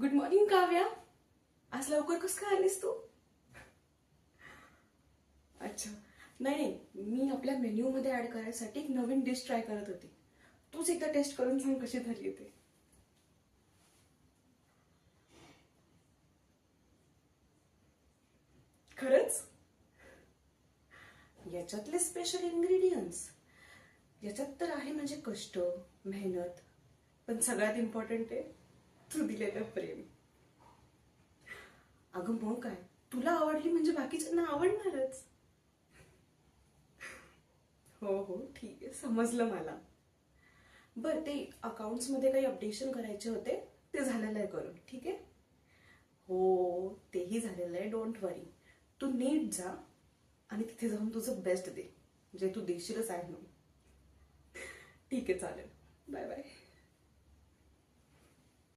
Good morning Kavya. आज लवकर कसं काय आलीस तू? अच्छा. नाही, मी आपल्या मेन्यू मध्ये ऍड करायसाठी एक नवीन डिश ट्राय करत होती. तूच एकदा टेस्ट करून सांग कशी झाली ते. खरंच? याच्यातले स्पेशल इन्ग्रेडियंट्स याच्यात तर आहे म्हणजे कष्ट, मेहनत, पण सगळ्यात इम्पॉर्टंट आहे तू दिलेलं प्रेम. अगं मग काय, तुला आवडली म्हणजे बाकीच्यांना आवडणारच. हो हो, ठीक आहे, समजलं मला. बरं, ते अकाउंट्स मध्ये काही अपडेशन करायचे होते, ते झालेलं आहे करून. ठीक आहे. हो, तेही झालेलं आहे. डोंट वरी. तू नीट जा आणि तिथे जाऊन तुझं बेस्ट दे, जे तू देशीलच आहे म्हणून. ठीक आहे, चालेल. Bye bye.